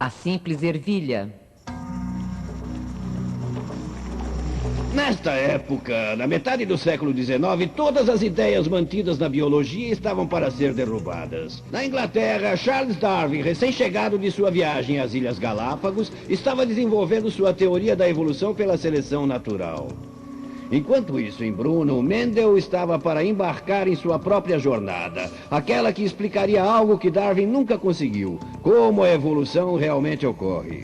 A simples ervilha. Nesta época, na metade do século XIX, todas as ideias mantidas na biologia estavam para ser derrubadas. Na Inglaterra, Charles Darwin, recém-chegado de sua viagem às Ilhas Galápagos, estava desenvolvendo sua teoria da evolução pela seleção natural. Enquanto isso, em Brno, Mendel estava para embarcar em sua própria jornada, aquela que explicaria algo que Darwin nunca conseguiu, como a evolução realmente ocorre.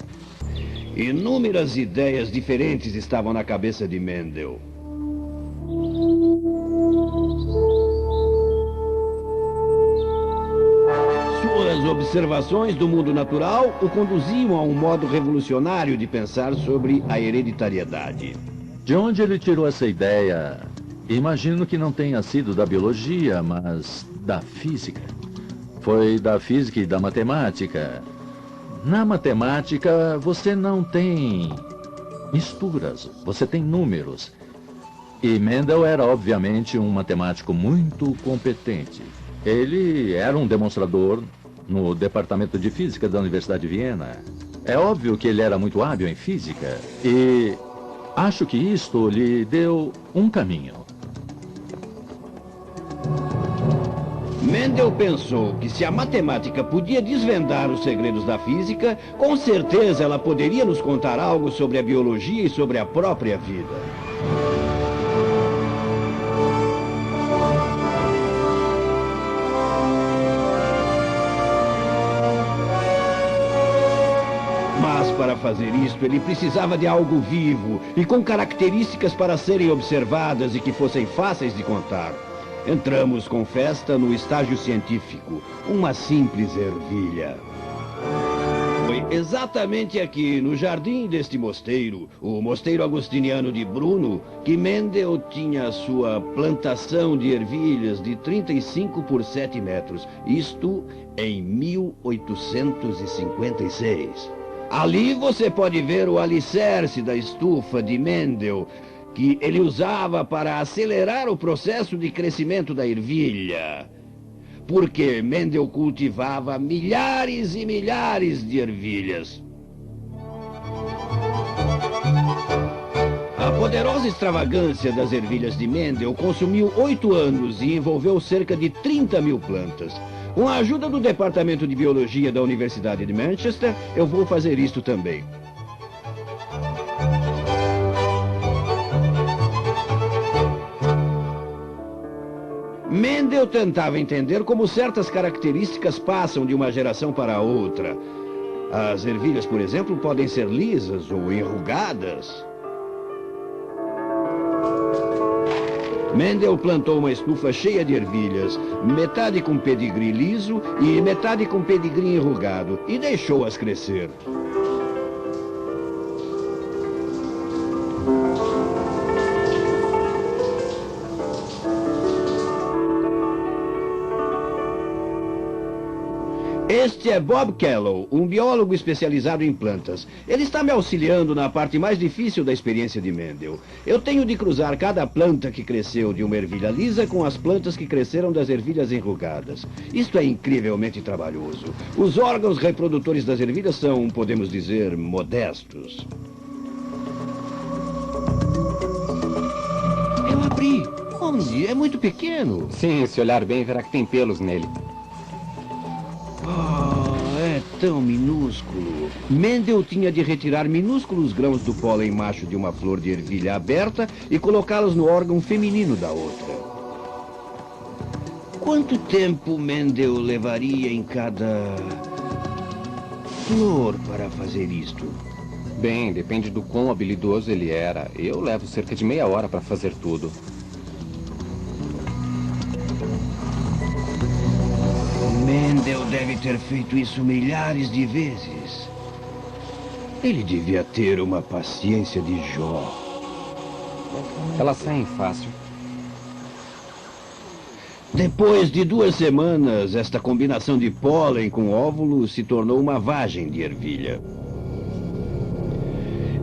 Inúmeras ideias diferentes estavam na cabeça de Mendel. Suas observações do mundo natural o conduziam a um modo revolucionário de pensar sobre a hereditariedade. De onde ele tirou essa ideia? Imagino que não tenha sido da biologia, mas da física. Foi da física e da matemática. Na matemática, você não tem misturas, você tem números. E Mendel era, obviamente, um matemático muito competente. Ele era um demonstrador no departamento de física da Universidade de Viena. É óbvio que ele era muito hábil em física e acho que isto lhe deu um caminho. Mendel pensou que se a matemática podia desvendar os segredos da física, com certeza ela poderia nos contar algo sobre a biologia e sobre a própria vida. Mas para fazer isto, ele precisava de algo vivo e com características para serem observadas e que fossem fáceis de contar. Entramos com festa no estágio científico, uma simples ervilha. Foi exatamente aqui, no jardim deste mosteiro, o Mosteiro Agostiniano de Brno, que Mendel tinha sua plantação de ervilhas de 35 por 7 metros, isto em 1856. Ali você pode ver o alicerce da estufa de Mendel, que ele usava para acelerar o processo de crescimento da ervilha. Porque Mendel cultivava milhares e milhares de ervilhas. A poderosa extravagância das ervilhas de Mendel consumiu 8 anos e envolveu cerca de 30 mil plantas. Com a ajuda do Departamento de Biologia da Universidade de Manchester, eu vou fazer isto também. Mendel tentava entender como certas características passam de uma geração para outra. As ervilhas, por exemplo, podem ser lisas ou enrugadas. Mendel plantou uma estufa cheia de ervilhas, metade com pedigree liso e metade com pedigree enrugado, e deixou-as crescer. Este é Bob Callow, um biólogo especializado em plantas. Ele está me auxiliando na parte mais difícil da experiência de Mendel. Eu tenho de cruzar cada planta que cresceu de uma ervilha lisa com as plantas que cresceram das ervilhas enrugadas. Isto é incrivelmente trabalhoso. Os órgãos reprodutores das ervilhas são, podemos dizer, modestos. Eu abri. Onde? É muito pequeno. Sim, se olhar bem, verá que tem pelos nele. É tão minúsculo. Mendel tinha de retirar minúsculos grãos do pólen macho de uma flor de ervilha aberta e colocá-los no órgão feminino da outra. Quanto tempo Mendel levaria em cada flor para fazer isto? Bem, depende do quão habilidoso ele era. Eu levo cerca de meia hora para fazer tudo. Mendel deve ter feito isso milhares de vezes. Ele devia ter uma paciência de Jó. Elas saem fácil. Depois de 2 semanas, esta combinação de pólen com óvulo se tornou uma vagem de ervilha.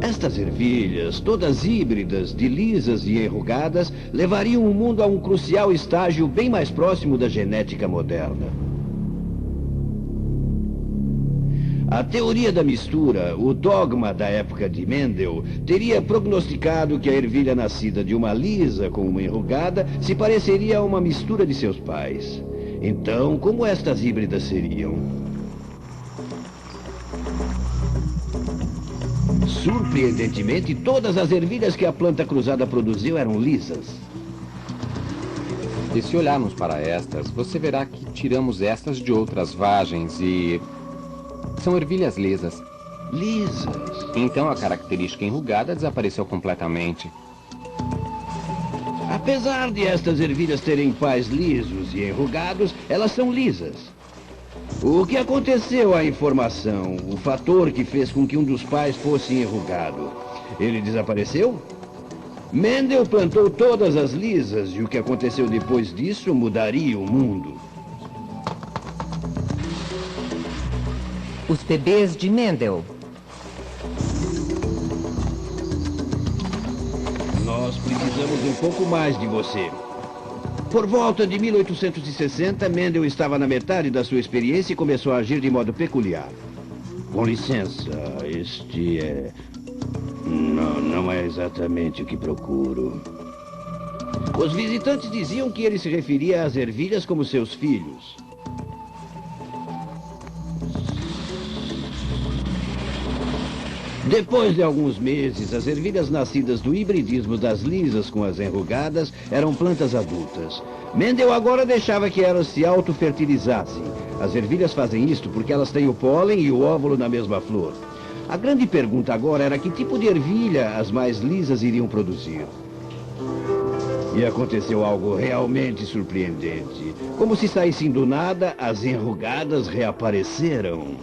Estas ervilhas, todas híbridas, de lisas e enrugadas, levariam o mundo a um crucial estágio bem mais próximo da genética moderna. A teoria da mistura, o dogma da época de Mendel, teria prognosticado que a ervilha nascida de uma lisa com uma enrugada se pareceria a uma mistura de seus pais. Então, como estas híbridas seriam? Surpreendentemente, todas as ervilhas que a planta cruzada produziu eram lisas. E se olharmos para estas, você verá que tiramos estas de outras vagens e... são ervilhas lisas. Lisas? Então a característica enrugada desapareceu completamente. Apesar de estas ervilhas terem pais lisos e enrugados, elas são lisas. O que aconteceu à informação, o fator que fez com que um dos pais fosse enrugado, ele desapareceu? Mendel plantou todas as lisas e o que aconteceu depois disso mudaria o mundo. Os bebês de Mendel. Nós precisamos um pouco mais de você. Por volta de 1860, Mendel estava na metade da sua experiência e começou a agir de modo peculiar. Com licença, este é... Não é exatamente o que procuro. Os visitantes diziam que ele se referia às ervilhas como seus filhos. Depois de alguns meses, as ervilhas nascidas do hibridismo das lisas com as enrugadas eram plantas adultas. Mendel agora deixava que elas se autofertilizassem. As ervilhas fazem isto porque elas têm o pólen e o óvulo na mesma flor. A grande pergunta agora era que tipo de ervilha as mais lisas iriam produzir. E aconteceu algo realmente surpreendente. Como se saíssem do nada, as enrugadas reapareceram.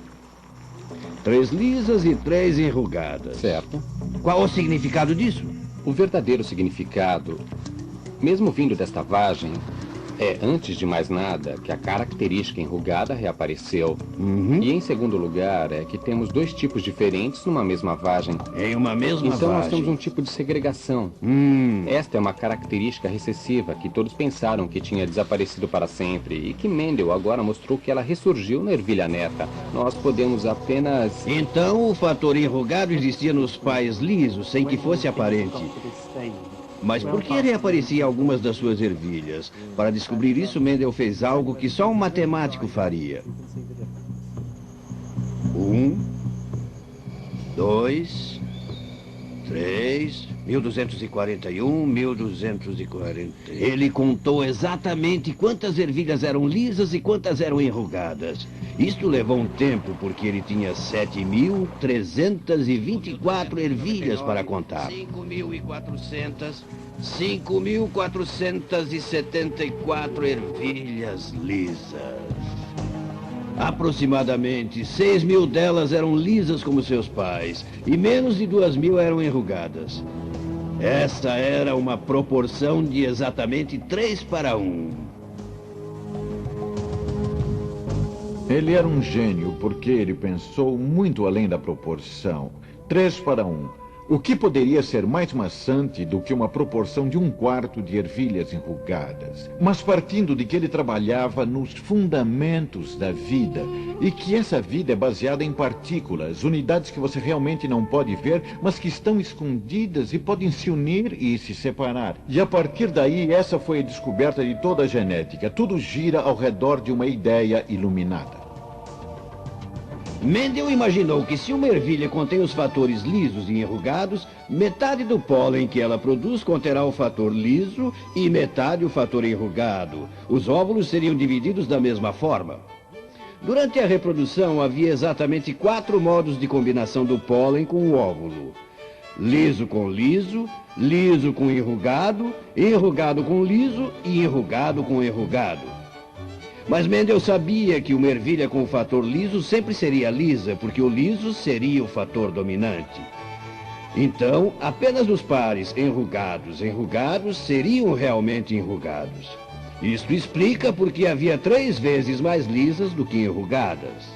3 lisas e 3 enrugadas. Certo. Qual o significado disso? O verdadeiro significado, mesmo vindo desta vagem, é, antes de mais nada, que a característica enrugada reapareceu. E em segundo lugar, é que temos 2 tipos diferentes numa mesma vagem. Em uma mesma Então nós vagem. temos um tipo de segregação. Esta é uma característica recessiva que todos pensaram que tinha desaparecido para sempre e que Mendel agora mostrou que ela ressurgiu na ervilha neta. Nós podemos apenas... Então o fator enrugado existia nos pais lisos, sem que fosse aparente. Mas por que reaparecia algumas das suas ervilhas? Para descobrir isso, Mendel fez algo que só um matemático faria. 1, 2, 3, 1241, 1240. Ele contou exatamente quantas ervilhas eram lisas e quantas eram enrugadas. Isto levou um tempo, porque ele tinha 7.324 ervilhas para contar. 5.474 ervilhas lisas. Aproximadamente 6.000 delas eram lisas como seus pais, e menos de 2.000 eram enrugadas. Essa era uma proporção de exatamente 3 para 1. Ele era um gênio porque ele pensou muito além da proporção. 3 para 1. O que poderia ser mais maçante do que uma proporção de 1/4 de ervilhas enrugadas? Mas partindo de que ele trabalhava nos fundamentos da vida e que essa vida é baseada em partículas, unidades que você realmente não pode ver, mas que estão escondidas e podem se unir e se separar. E a partir daí, essa foi a descoberta de toda a genética. Tudo gira ao redor de uma ideia iluminada. Mendel imaginou que se uma ervilha contém os fatores lisos e enrugados, metade do pólen que ela produz conterá o fator liso e metade o fator enrugado. Os óvulos seriam divididos da mesma forma. Durante a reprodução, havia exatamente 4 modos de combinação do pólen com o óvulo. Liso com liso, liso com enrugado, enrugado com liso e enrugado com enrugado. Mas Mendel sabia que uma ervilha com o fator liso sempre seria lisa, porque o liso seria o fator dominante. Então, apenas os pares enrugados seriam realmente enrugados. Isto explica porque havia 3 vezes mais lisas do que enrugadas.